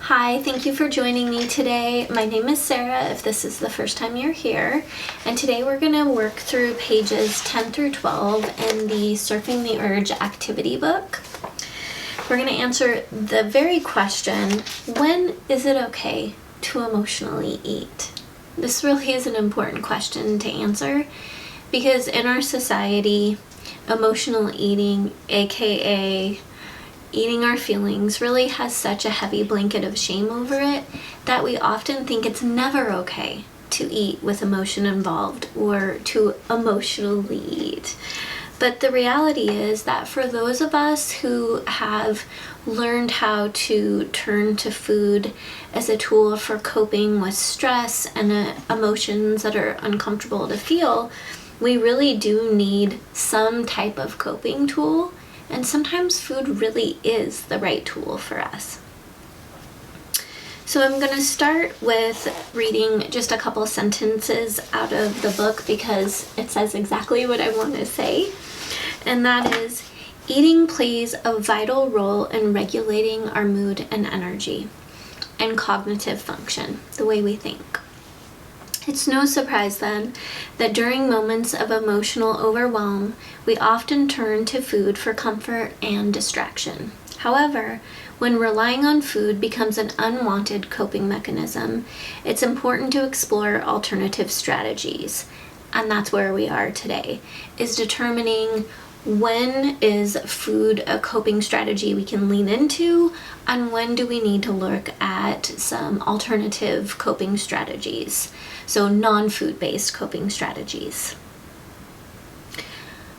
Hi, thank you for joining me today. My name is Sarah, if this is the first time you're here, and today we're going to work through pages 10 through 12 in the Surfing the Urge activity book. We're going to answer the very question, when is it okay to emotionally eat? This really is an important question to answer because in our society, emotional eating, aka eating our feelings, really has such a heavy blanket of shame over it that we often think it's never okay to eat with emotion involved or to emotionally eat. But the reality is that for those of us who have learned how to turn to food as a tool for coping with stress and emotions that are uncomfortable to feel, we really do need some type of coping tool. And sometimes food really is the right tool for us. So I'm going to start with reading just a couple sentences out of the book because it says exactly what I want to say. And that is, eating plays a vital role in regulating our mood and energy and cognitive function, the way we think. It's no surprise then that during moments of emotional overwhelm, we often turn to food for comfort and distraction. However, when relying on food becomes an unwanted coping mechanism, it's important to explore alternative strategies. And that's where we are today, is determining when is food a coping strategy we can lean into, and when do we need to look at some alternative coping strategies, so non-food based coping strategies.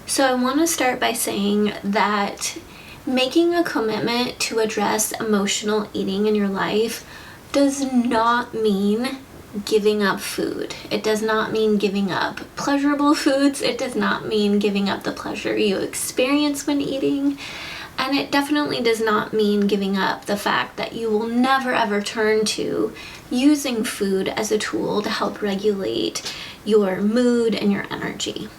So I want to start by saying that making a commitment to address emotional eating in your life does not mean giving up food. It does not mean giving up pleasurable foods. It does not mean giving up the pleasure you experience when eating. And it definitely does not mean giving up the fact that you will never ever turn to using food as a tool to help regulate your mood and your energy.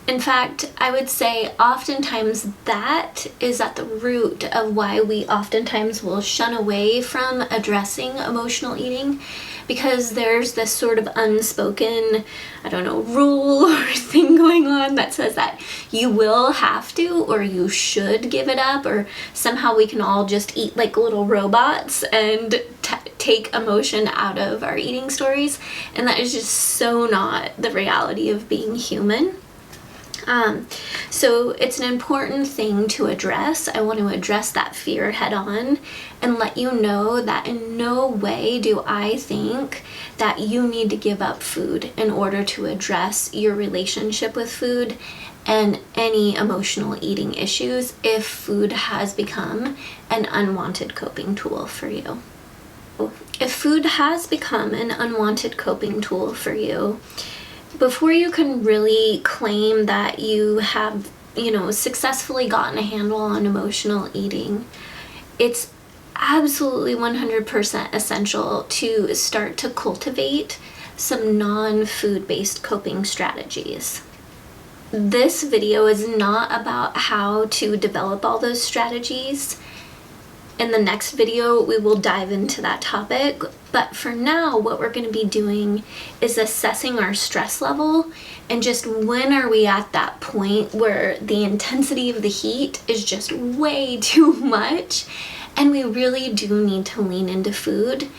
In fact, I would say oftentimes that is at the root of why we oftentimes will shun away from addressing emotional eating, because there's this sort of unspoken, rule or thing going on that says that you will have to or you should give it up, or somehow we can all just eat like little robots and take emotion out of our eating stories. And that is just so not the reality of being human. So it's an important thing to address. I want to address that fear head on and let you know that in no way do I think that you need to give up food in order to address your relationship with food and any emotional eating issues if food has become an unwanted coping tool for you. If food has become an unwanted coping tool for you, before you can really claim that you have, successfully gotten a handle on emotional eating, it's absolutely 100% essential to start to cultivate some non-food based coping strategies. This video is not about how to develop all those strategies. In the next video, we will dive into that topic, but for now, what we're going to be doing is assessing our stress level and just when are we at that point where the intensity of the heat is just way too much, and we really do need to lean into food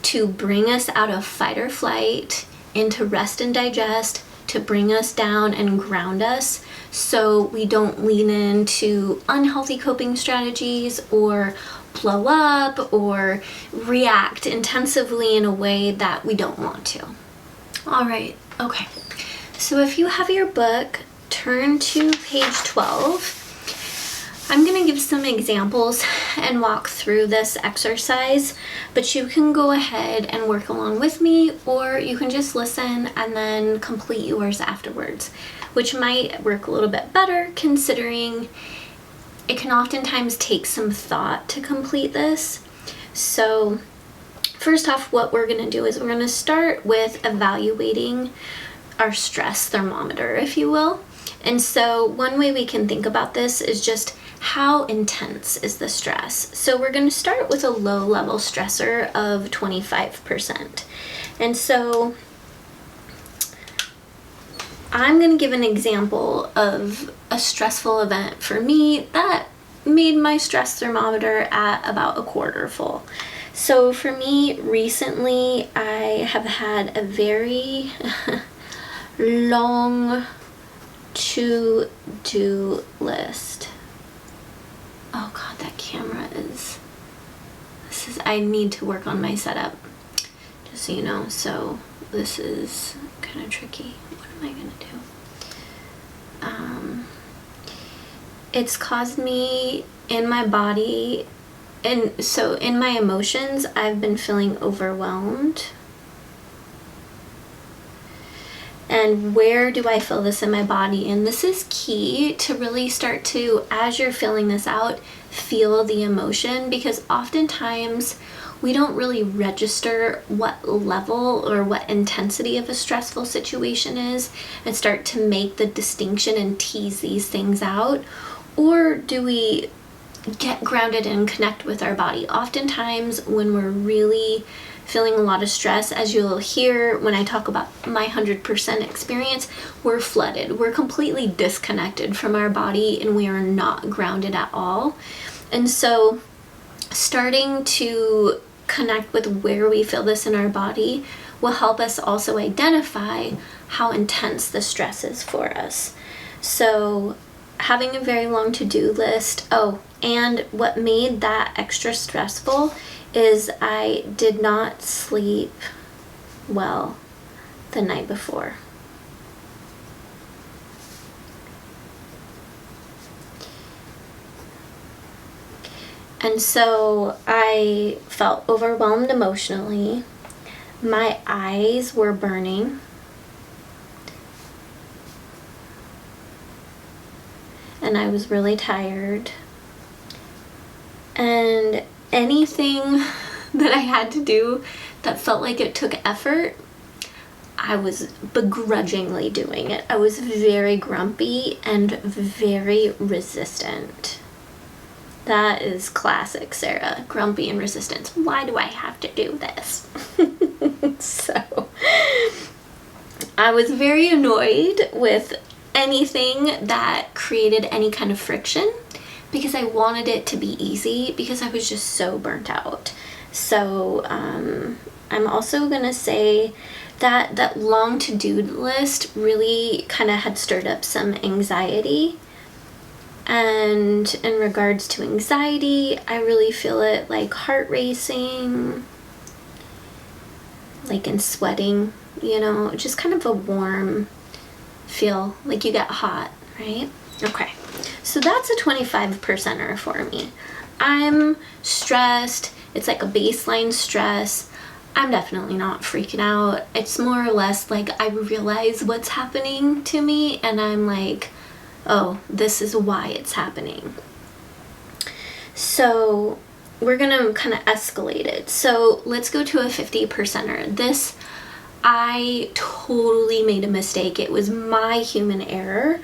to bring us out of fight or flight into rest and digest, to bring us down and ground us so we don't lean into unhealthy coping strategies or blow up or react intensively in a way that we don't want to. All right, okay. So if you have your book, turn to page 12. I'm going to give some examples and walk through this exercise, but you can go ahead and work along with me, or you can just listen and then complete yours afterwards, which might work a little bit better considering it can oftentimes take some thought to complete this. So first off, what we're going to do is we're going to start with evaluating our stress thermometer, if you will. And so one way we can think about this is just how intense is the stress? So we're going to start with a low level stressor of 25%. And so I'm going to give an example of a stressful event for me that made my stress thermometer at about a quarter full. So for me, recently, I have had a very long to-do list. Oh God, that camera I need to work on my setup, just so you know. So this is kind of tricky. What am I gonna do? It's caused me in my body, and so in my emotions, I've been feeling overwhelmed. And where do I feel this in my body? And this is key to really start to, as you're feeling this out, feel the emotion, because oftentimes we don't really register what level or what intensity of a stressful situation is and start to make the distinction and tease these things out. Or do we get grounded and connect with our body? Oftentimes when we're really feeling a lot of stress, as you'll hear when I talk about my 100% experience, we're flooded. We're completely disconnected from our body and we are not grounded at all. And so starting to connect with where we feel this in our body will help us also identify how intense the stress is for us. So having a very long to-do list. Oh, and what made that extra stressful is I did not sleep well the night before. And so I felt overwhelmed emotionally. My eyes were burning. And I was really tired. And anything that I had to do that felt like it took effort, I was begrudgingly doing it. I was very grumpy and very resistant. That is classic Sarah, grumpy and resistance. Why do I have to do this? So I was very annoyed with anything that created any kind of friction, because I wanted it to be easy, because I was just so burnt out. So I'm also gonna say that that long to-do list really kind of had stirred up some anxiety. And in regards to anxiety, I really feel it like heart racing, like in sweating, you know, just kind of a warm feel, like you get hot, right? Okay, so that's a 25%er for me. I'm stressed. It's like a baseline stress. I'm definitely not freaking out. It's more or less like I realize what's happening to me and I'm like, oh, this is why it's happening. So we're gonna kind of escalate it. So let's go to a 50%er. This, I totally made a mistake. It was my human error,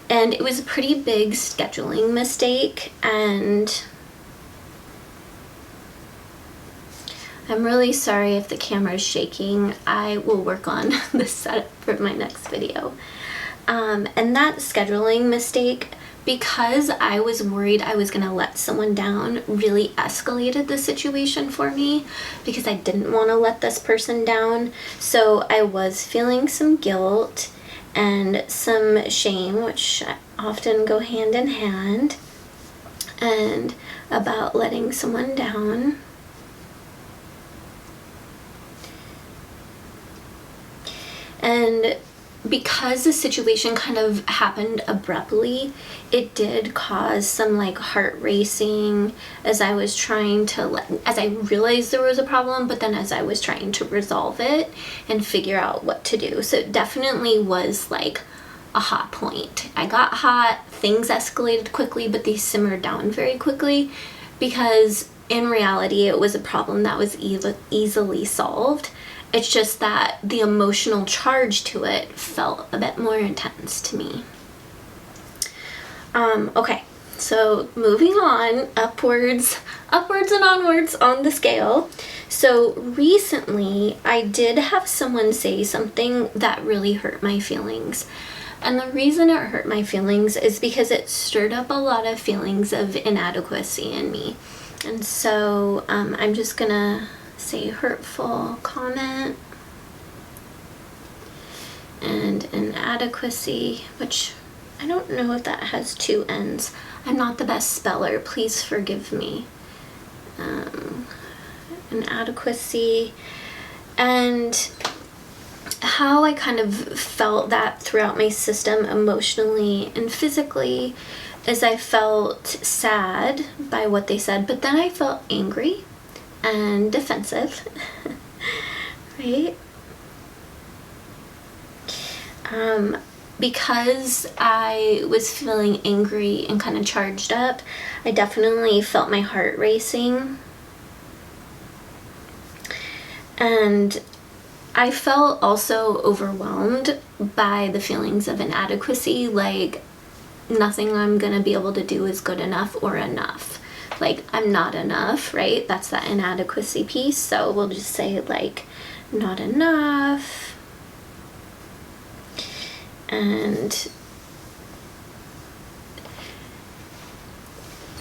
and it was a pretty big scheduling mistake, and I'm really sorry if the camera is shaking. I will work on the setup for my next video. And that scheduling mistake, because I was worried I was gonna let someone down, really escalated the situation for me, because I didn't want to let this person down. So I was feeling some guilt and some shame, which often go hand in hand, and about letting someone down. And because the situation kind of happened abruptly, it did cause some like heart racing as I was trying to, as I realized there was a problem, but then as I was trying to resolve it and figure out what to do. So it definitely was like a hot point. I got hot, things escalated quickly, but they simmered down very quickly, because in reality it was a problem that was easily solved. It's just that the emotional charge to it felt a bit more intense to me. Okay, So moving on, upwards and onwards on the scale. So recently I did have someone say something that really hurt my feelings. And the reason it hurt my feelings is because it stirred up a lot of feelings of inadequacy in me. And so I'm just gonna say hurtful comment and inadequacy, which I don't know if that has two ends. I'm not the best speller, please forgive me. Inadequacy, and how I kind of felt that throughout my system emotionally and physically is I felt sad by what they said, but then I felt angry and defensive, right? Because I was feeling angry and kind of charged up, I definitely felt my heart racing. And I felt also overwhelmed by the feelings of inadequacy, like nothing I'm gonna be able to do is good enough or enough. Like I'm not enough, right? That's that inadequacy piece. So we'll just say like not enough. And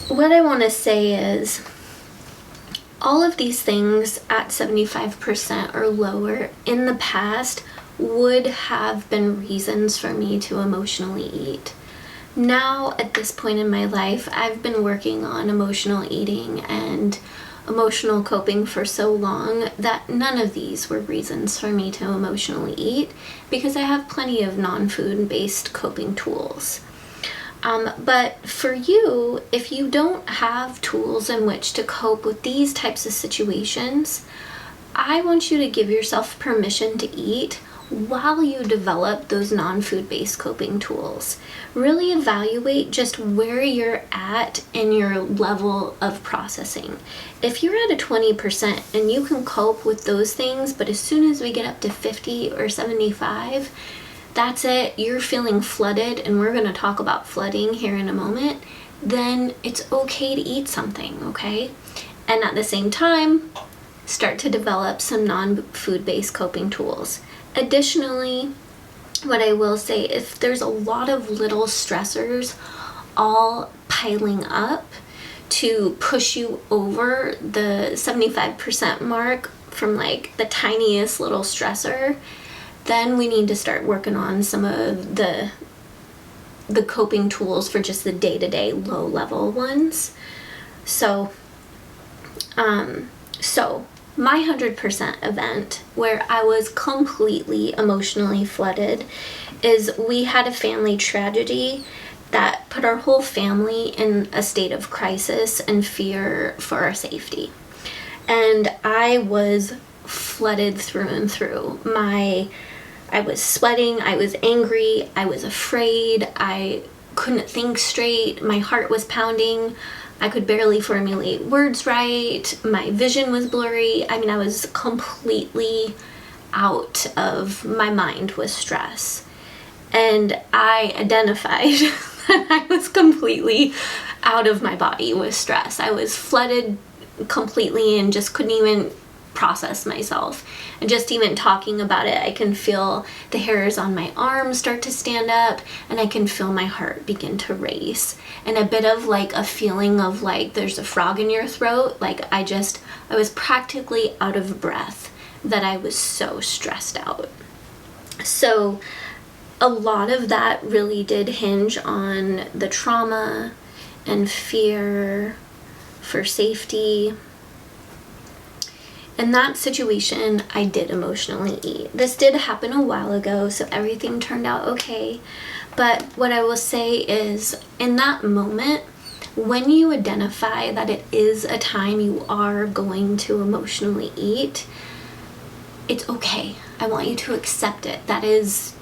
what I want to say is all of these things at 75% or lower in the past would have been reasons for me to emotionally eat. Now, at this point in my life, I've been working on emotional eating and emotional coping for so long that none of these were reasons for me to emotionally eat, because I have plenty of non-food based coping tools. But for you, if you don't have tools in which to cope with these types of situations, I want you to give yourself permission to eat while you develop those non-food based coping tools. Really evaluate just where you're at in your level of processing. If you're at a 20% and you can cope with those things, but as soon as we get up to 50 or 75, that's it, you're feeling flooded, and we're going to talk about flooding here in a moment, then it's okay to eat something, okay? And at the same time, start to develop some non-food based coping tools. Additionally, what I will say, if there's a lot of little stressors all piling up to push you over the 75% mark from like the tiniest little stressor, then we need to start working on some of the coping tools for just the day-to-day low-level ones. So my 100% event where I was completely emotionally flooded is we had a family tragedy that put our whole family in a state of crisis and fear for our safety. And I was flooded through and through. I was sweating, I was angry, I was afraid, I couldn't think straight, my heart was pounding, I could barely formulate words right, my vision was blurry. I mean, I was completely out of my mind with stress. And I identified that I was completely out of my body with stress. I was flooded completely and just couldn't even process myself. And just even talking about it, I can feel the hairs on my arms start to stand up, and I can feel my heart begin to race, and a bit of like a feeling of like there's a frog in your throat. Like I was practically out of breath, that I was so stressed out. So a lot of that really did hinge on the trauma and fear for safety. In that situation, I did emotionally eat. This did happen a while ago, so everything turned out okay. But what I will say is, in that moment, when you identify that it is a time you are going to emotionally eat, it's okay. I want you to accept it. That is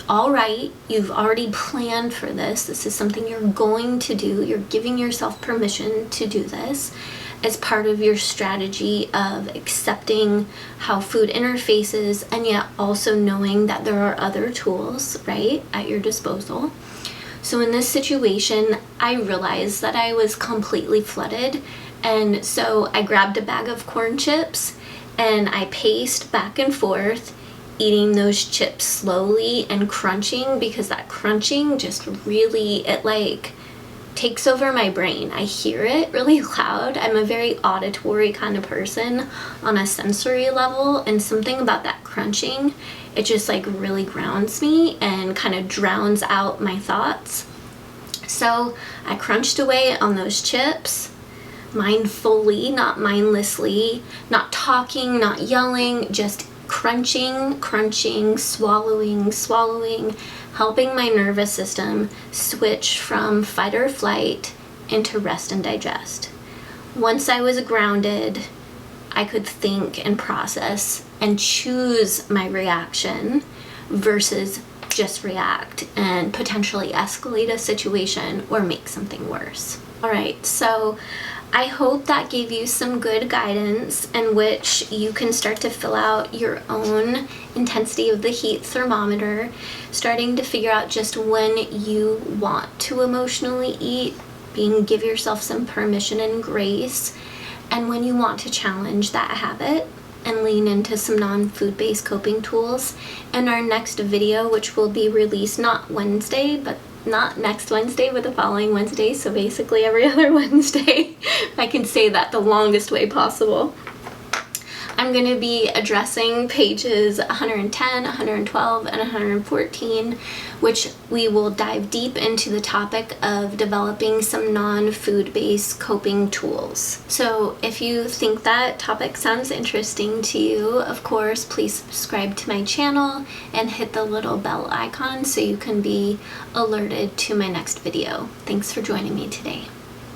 all right. You've already planned for this. This is something you're going to do. You're giving yourself permission to do this as part of your strategy of accepting how food interfaces, and yet also knowing that there are other tools, right, at your disposal. So in this situation, I realized that I was completely flooded, and so I grabbed a bag of corn chips and I paced back and forth, eating those chips slowly and crunching, because that crunching just really, it like takes over my brain. I hear it really loud. I'm a very auditory kind of person on a sensory level, and something about that crunching, it just like really grounds me and kind of drowns out my thoughts. So I crunched away on those chips, mindfully, not mindlessly, not talking, not yelling, just crunching, swallowing, helping my nervous system switch from fight or flight into rest and digest. Once I was grounded, I could think and process and choose my reaction versus just react and potentially escalate a situation or make something worse. All right, so I hope that gave you some good guidance in which you can start to fill out your own intensity of the heat thermometer, starting to figure out just when you want to emotionally eat, give yourself some permission and grace, and when you want to challenge that habit and lean into some non-food-based coping tools. In our next video, which will be released not Wednesday, but not next Wednesday, but the following Wednesday, so basically every other Wednesday, if I can say that the longest way possible, I'm going to be addressing pages 110, 112, and 114, which we will dive deep into the topic of developing some non-food-based coping tools. So if you think that topic sounds interesting to you, of course, please subscribe to my channel and hit the little bell icon so you can be alerted to my next video. Thanks for joining me today.